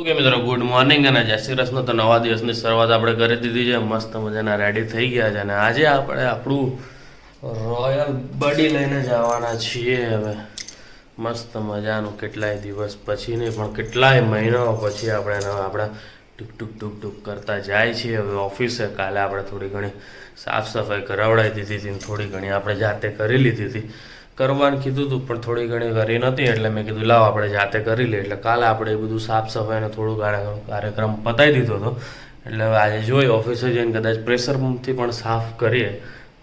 Okay મિત્રો, good morning અને જય શ્રી કૃષ્ણ. તો નવા દિવસની શરૂઆત આપણે કરી દીધી છે. મસ્ત મજાના રેડી થઈ ગયા છે અને આજે આપણે આપણું રોયલ બડી લઈને જવાના છીએ. હવે મસ્ત મજાનું કેટલાય દિવસ પછી નહીં પણ કેટલાય મહિનાઓ પછી આપણે આપણા ટૂક ટૂક ટૂક ટૂક કરતા જાય છીએ. હવે ઓફિસે કાલે આપણે થોડી ઘણી સાફ સફાઈ કરાવડાવી દીધી હતી, થોડી ઘણી આપણે જાતે કરી લીધી હતી. કરવાનું કીધું હતું પણ થોડી ઘણી કરી નથી, એટલે મેં કીધું લાવ આપણે જાતે કરી લઈએ. એટલે કાલે આપણે એ બધું સાફ સફાઈનો થોડું કાર્યક્રમ પતાવી દીધો હતો. એટલે હવે આજે જોઈએ ઓફિસે જઈને કદાચ પ્રેશર પંપથી પણ સાફ કરીએ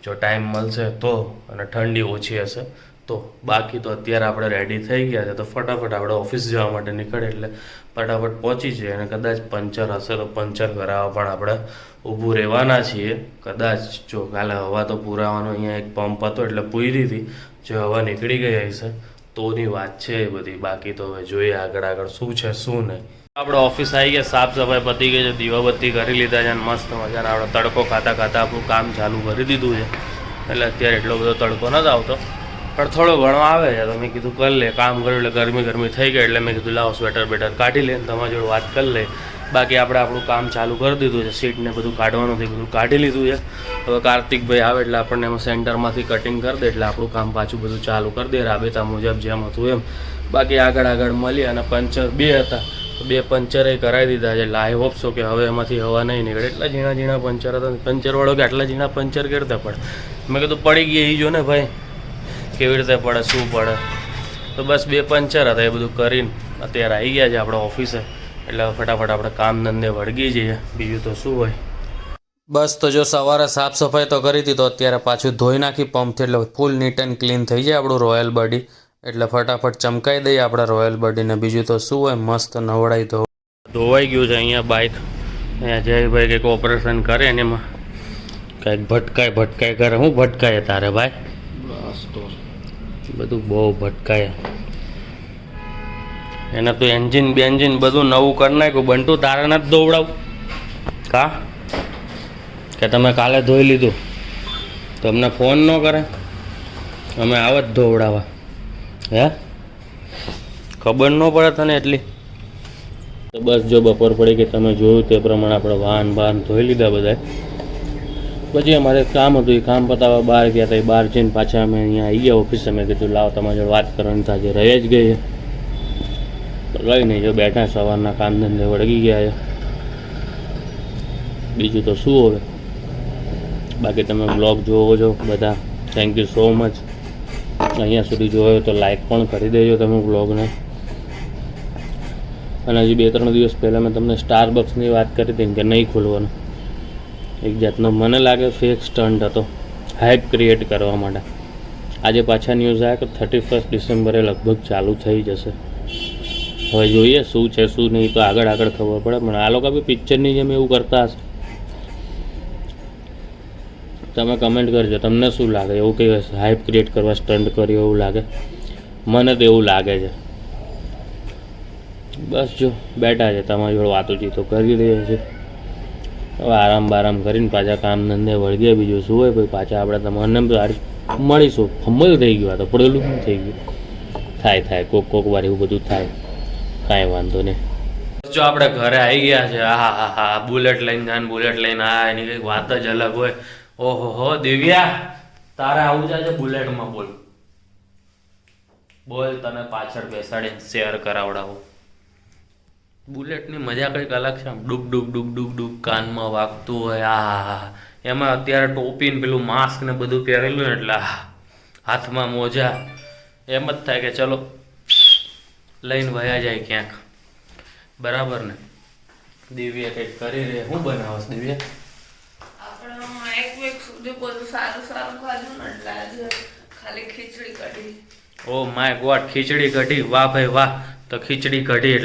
જો ટાઈમ મળશે તો, અને ઠંડી ઓછી હશે તો. બાકી તો અત્યારે આપણે રેડી થઈ ગયા છે તો ફટાફટ આપણે ઓફિસ જવા માટે નીકળે એટલે ફટાફટ પહોંચી જઈએ. અને કદાચ પંચર હશે તો પંચર કરાવવા પણ આપણે ઊભું રહેવાના છીએ. કદાચ જો કાલે હવા તો પુરાવાનો અહીંયા એક પંપ હતો એટલે પૂરી હતી, જો હવા નીકળી ગઈ હશે તોની વાત છે એ બધી. બાકી તો હવે જોઈએ આગળ શું છે શું નહીં. આપણે ઓફિસ આવી ગયા, સાફ સફાઈ પતી ગઈ છે, દીવાબત્તી કરી લીધા છે અને મસ્ત મજાના આપણે તડકો ખાતા આપણું કામ ચાલુ કરી દીધું છે. એટલે અત્યારે એટલો બધો તડકો નથી આવતો પણ થોડો ઘણો આવે છે. તો મેં કીધું કરી લે, કામ કર્યું એટલે ગરમી થઈ ગઈ એટલે મેં કીધું લાવો સ્વેટર બેટર કાઢી લે તમારી જોડે વાત કરી લે. બાકી આપણે આપણું કામ ચાલુ કરી દીધું છે. સીટને બધું કાઢવાનું હતું, બધું કાઢી લીધું છે. હવે કાર્તિકભાઈ આવે એટલે આપણને એમાં સેન્ટરમાંથી કટિંગ કરી દે એટલે આપણું કામ પાછું બધું ચાલુ કરી દે રાબેતા મુજબ જેમ હતું એમ. બાકી આગળ મળી અને પંચર 2 હતા તો 2 પંચરે કરાવી દીધા છે. એટલે આઈ હોપ છો કે હવે એમાંથી હવા નહીં નીકળે. એટલા ઝીણા પંચર હતા. પંચરવાળો કે આટલા ઝીણા પંચર કેવી રીતે પડે? મેં કીધું પડી ગઈ એ જો ને ભાઈ કેવી રીતે પડે શું પડે. તો બસ 2 પંચર હતા, એ બધું કરીને અત્યારે આવી ગયા છે આપણે ઓફિસે. એટલે ફટાફટ આપણે કામ ધંધે વળગી જઈએ, બીજું તો શું હોય. બસ તો જો સવારે સાફ સફાઈ તો કરી હતી તો અત્યારે પાછું ધોઈ નાખી પંપથી એટલે ફૂલ નીટ એન્ડ ક્લીન થઈ જાય આપણું રોયલ બડી. એટલે ફટાફટ ચમકાઈ દઈએ આપણા રોયલ બડીને. બીજું તો શું હોય, મસ્ત નવડાઈ ધોવાઈ ગયું છે. અહીંયા બાઇક અહીંયા જયભાઈ કંઈક ઓપરેશન કરે ને એમાં કંઈક ભટકાય કરે. શું ભટકાય તારે ભાઈ? બધું બહુ ભટકાય. એને તો એન્જિન બેન્જિન બધું નવું કરી નાખ્યું. બંટુ તારે નથી દોવડાવું કા કે તમે કાલે ધોઈ લીધું તો અમને ફોન ન કરે? અમે આવ જ ધોવડાવવા હે? ખબર ન પડે તને એટલી? તો બસ જો બપોર પડી કે તમે જોયું તે પ્રમાણે આપણે વાહન ધોઈ લીધા બધા. પછી અમારે કામ હતું, એ કામ પતાવવા બહાર ગયા હતા. એ બહાર જઈને પાછા અમે અહીંયા આવી ગયા ઓફિસે. મેં કીધું લાવ તમારી જોડે વાત કરવાની આજે રહી જ ગઈ. કંઈ નહીં, જો બેઠા સવારના કામ ધંધે વળગી ગયા છે. બીજું તો શું હવે. બાકી તમે બ્લોગ જોવો છો બધા, થેન્ક યુ સો મચ. અહીંયા સુધી જોયો તો લાઈક પણ કરી દેજો તમે બ્લોગને. અને હજી 2-3 દિવસ પહેલાં મેં તમને સ્ટારબક્સની વાત કરી હતી કે નહીં ખોલવાનું. એક જાતનો મને લાગે ફેક સ્ટન્ટ હતો હાઇપ ક્રિએટ કરવા માટે. આજે પાછા ન્યૂઝ આવ્યા કે 31 ડિસેમ્બરે લગભગ ચાલુ થઈ જશે. હવે જોઈએ શું છે શું નહીં, તો આગળ ખબર પડે. પણ આ લોકો બી પિક્ચરની જેમ એવું કરતા હશે. તમે કમેન્ટ કરજો તમને શું લાગે, એવું કંઈ હાઇપ ક્રિએટ કરવા સ્ટન્ટ કર્યો એવું લાગે? મને તો એવું લાગે છે. બસ જો બેઠા છે, તમારી જોડે વાતોચીતો કરી રહ્યા છે. હવે આરામ કરીને પાછા કામ ધંધે વળગીએ. બીજું શું હોય ભાઈ, પાછા આપણે તમને મળીશું. ફંબલ થઈ ગયું, તો પડેલું શું થઈ ગયું? થાય કોક વાર એવું બધું થાય, કાંઈ વાંધો નહીં. જો આપણે ઘરે આવી ગયા છે. હા બુલેટ લઈને એની કંઈક વાત જ અલગ હોય. ઓહો દિવ્યા, તારે આવું છે બુલેટમાં? બોલ તને પાછળ બેસાડીને શેર કરાવડાવું. બુલેટની મજા કંઈક અલગ છે. આમ ડુક કાનમાં વાગતું હોય. એમાં અત્યારે ટોપી ને પેલું માસ્ક ને બધું પહેરેલું એટલે હાથમાં મોજા. એમ જ થાય કે ચલો લઈને વયા જાય ક્યાંક. બરાબર ને? દિવ્યા કંઈક કરી રહે. શું બનાવસ Divya? Oh my God, khichdi kadhi. વાહ ભાઈ વાહ. તો ખીચડી કઢી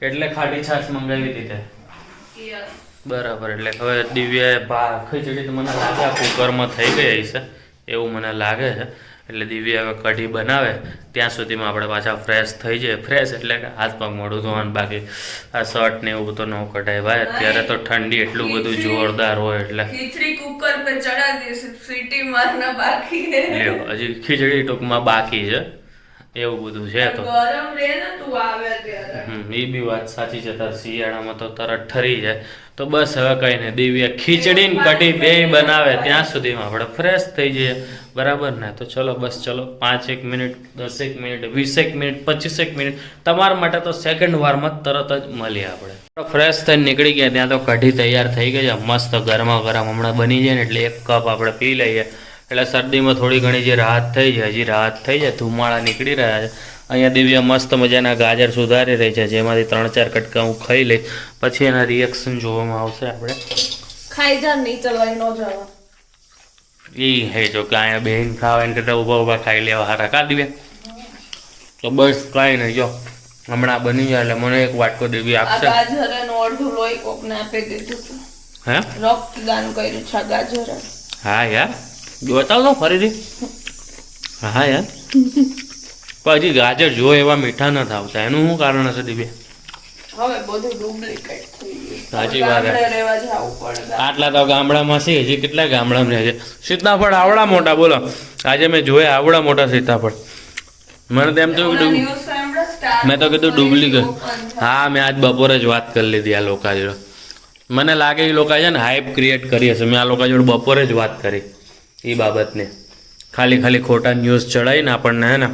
એટલે ખાટી છાશ મંગાવી દીધી. બરાબર. એટલે હવે દિવ્યાએ ખીચડી તો મને લાગે કુકરમાં થઈ ગઈ હશે એવું મને લાગે છે. એટલે દિવ્યા હવે કઢી બનાવે ત્યાં સુધીમાં આપણે પાછા ફ્રેશ થઈ જાય. ફ્રેશ એટલે કે હાથ પગ મોઢું ધોવાનું. બાકી આ શર્ટ ને એવું તો ન કઢાય ભાઈ. અત્યારે તો ઠંડી એટલું બધું જોરદાર હોય એટલે ખીચડી કુકર पे चढ़ा दी, सीटी मारना बाकी है. હજી ખીચડી ટૂંકમાં બાકી છે. એવું બધું છે. તો ગરમ રે ને તું આવે ત્યારે. એ બી વાત સાચી છે. તાર શિયાળામાં તો તરત ઠરી જાય. તો બસ હવે કઈ નહીં, દિવ્યા ખીચડી ને કઢી બે બનાવે ત્યાં સુધીમાં આપણે ફ્રેશ થઈ જઈએ, બરાબર ને? તો ચલો બસ ચલો 5 મિનિટ, 10 મિનિટ, 20 મિનિટ, 25 મિનિટ, તમારા માટે તો સેકન્ડ વારમાં તરત જ મળીએ આપણે. ફ્રેશ થઈને નીકળી ગયા ત્યાં તો કઢી તૈયાર થઈ ગઈ છે મસ્ત ગરમા ગરમ. હમણાં બની જાય ને એટલે 1 કપ આપણે પી લઈએ એટલે શરદીમાં થોડી ઘણી જે રાહત થઈ જાય, હજી રાહત થઈ જાય. ધુમાડા નીકળી રહ્યા છે. અહીંયા દિવ્યા મસ્ત મજાના ગાજર સુધારી રહી છે, જેમાંથી 3-4 કટકા હું ખાઈ લઈ, પછી એના રિએક્શન જોવામાં આવશે. આપણે ખાઈ જા, નીચે લઈ ન જવા. એ હે જો કે અહીંયા બેન ખાવા એને કરતા ઊભા ખાઈ લેવા હારા કા દિવ્યા. તો બસ કાંઈ નહીં, જો હમણાં બની જાય એટલે મને એક વાટકો દેવી આપશે. ગાજર એનું અડધું લોહી કોકને આપી દીધું હતું. હે રક્તદાન કર્યું છે ગાજર. હા યાર, બતાવ તો ફરીથી. હા યાર, પણ હજી ગાજર જો એવા મીઠા નથી આવતા, એનું શું કારણ હશે દિવ્યા? હવે બધું ડુપ્લિકેટ થઈ ગયું. સાચી વાત. રહેવા જવું પડે. આટલા તો ગામડામાં છે, હજી કેટલા ગામડામાં રહે છે. સીતાફળ આવડા મોટા, બોલો આજે મેં જોયા આવડા મોટા સીતાફળ. મને તેમ તો મેં તો કીધું ડુપ્લિકેટ. હા, મેં આજ બપોરે જ વાત કરી લીધી આ લોકો જોડે. મને લાગે એ લોકો છે ને હાઈપ ક્રિએટ કરી હશે. મેં આ લોકો જોડે બપોરે જ વાત કરી એ બાબતને. ખાલી ખોટા ન્યૂઝ ચડાવીને આપણને હે ને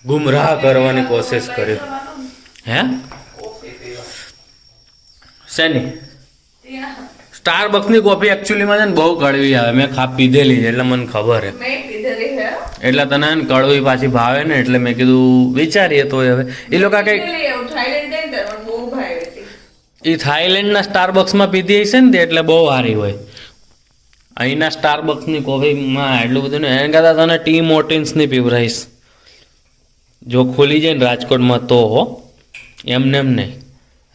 ગુમરાહ કરવાની કોશિશ કરી. હે શેની? સ્ટારબક્સની કોફી એકચ્યુઅલીમાં છે ને બહુ કડવી આવે. મેં પીધેલી છે એટલે મને ખબર છે. એટલે તને કડવી પાછી ભાવે ને એટલે મેં કીધું વિચારીએ તો હવે એ લોકો કઈ એ થાઈલેન્ડના સ્ટારબક્સમાં પીધી હશે ને એટલે બહુ સારી હોય. અહીંના સ્ટારબક્સની કોફીમાં એટલું બધું ને એને કરતાં તને ટી મોર્ટિન્સની પીવરાઈશ. જો ખુલી જાય ને રાજકોટમાં તો હો, એમને એમ નહીં.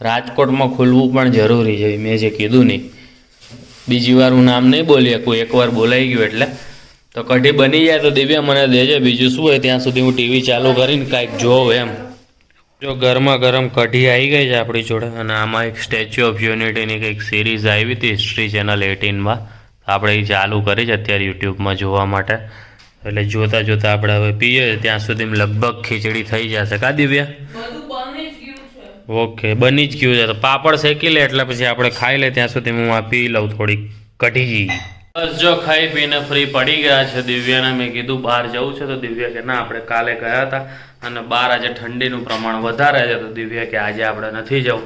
રાજકોટમાં ખુલવું પણ જરૂરી છે. મેં જે કીધું નહીં, બીજી વાર હું નામ નહીં બોલી શકું, એકવાર બોલાઈ ગયું એટલે. તો કઢી બની જાય તો દિવ્યા મને દેજે, બીજું શું હોય ત્યાં સુધી હું ટીવી ચાલુ કરીને કાંઈક જોઉં એમ. જો ગરમા ગરમ કઢી આવી ગઈ છે આપણી જોડે, અને આમાં એક સ્ટેચ્યુ ઓફ યુનિટીની કંઈક સિરીઝ આવી હતી હિસ્ટ્રી ચેનલ 18માં. આપણે એ ચાલુ કરી છે અત્યારે યુટ્યુબમાં જોવા માટે. એટલે જોતાં આપણે હવે પીએ ત્યાં સુધી લગભગ ખીચડી થઈ જશે કા દિવ્યા? ઓકે, બની જ ગયું છે. તો પાપડ શેકી લે એટલે પછી આપણે ખાઈ લે ત્યાં સુધી હું આ પી લઉં થોડીક કઢી. બસ જો ખાઈ પીને ફ્રી પડી ગયા છે. દિવ્યાને મેં કીધું બહાર જવું છે તો દિવ્યા કે ના, આપણે કાલે ગયા હતા અને બહાર આજે ઠંડીનું પ્રમાણ વધારે છે તો દિવ્યા કે આજે આપણે નથી જવું.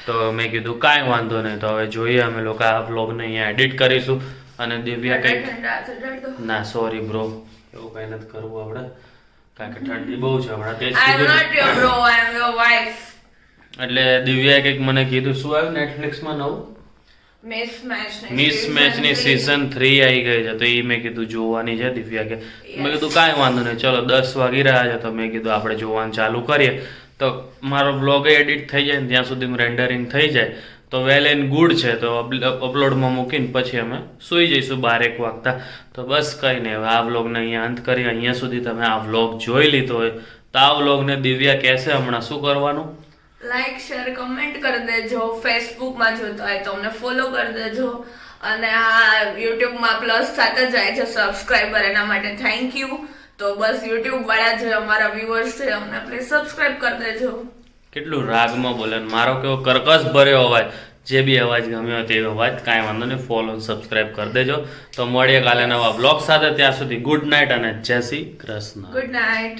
તો મેં કીધું કાંઈ વાંધો નહીં, તો હવે જોઈએ અમે લોકો આ વ્લોગને અહીંયા એડિટ કરીશું. અને દિવ્યા કંઈક ના સોરી બ્રો, એવું કંઈ નથી કરવું આપણે, કારણ કે ઠંડી બહુ છે હમણાં. તે એટલે દિવ્યાએ કંઈક મને કીધું, શું આવ્યું નેટફ્લિક્સમાં નવું? મિસમેચની સીઝન 3 આવી ગઈ છે તો એ મેં કીધું જોવાની છે. દિવ્યા કે મેં કીધું કાંઈ વાંધો નહીં, ચલો 10 વાગી રહ્યા છે તો મેં કીધું આપણે જોવાનું ચાલુ કરીએ. તો મારો બ્લોગ એડિટ થઈ જાય ને ત્યાં સુધી રેન્ડરિંગ થઈ જાય તો વેલ એન્ડ ગુડ છે. તો અપલોડમાં મૂકીને પછી અમે સૂઈ જઈશું 12-1 વાગતા. તો બસ કંઈ નહીં, હવે આ વ્લોગને અહીંયા અંત કરી. અહીંયા સુધી તમે આ વ્લોગ જોઈ લીધો હોય તો આ વ્લોગને દિવ્યા કહેશે હમણાં શું કરવાનું. લાઈક શેર કમેન્ટ કરી દેજો. ફેસબુકમાં જોતા હોય તો અમને ફોલો કરી દેજો. અને આ યુટ્યુબમાં પ્લસ સાથે જાય છે સબસ્ક્રાઈબર, એના માટે થેન્ક યુ. તો બસ યુટ્યુબ વાળા જે અમારા વ્યુઅર્સ છે અમને પ્લીઝ સબસ્ક્રાઈબ કરી દેજો. કેટલું રાગમાં બોલે, મારો કેવો કર્કશ ભર્યો અવાજ. જે બી અવાજ ગમ્યો તે અવાજ કાંઈ વાંધો નહીં, ફોલો સબસ્ક્રાઈબ કરી દેજો. તો મળીએ કાલે નવા બ્લોગ સાથે. ત્યાં સુધી ગુડ નાઇટ અને જય શ્રી કૃષ્ણ. Good night.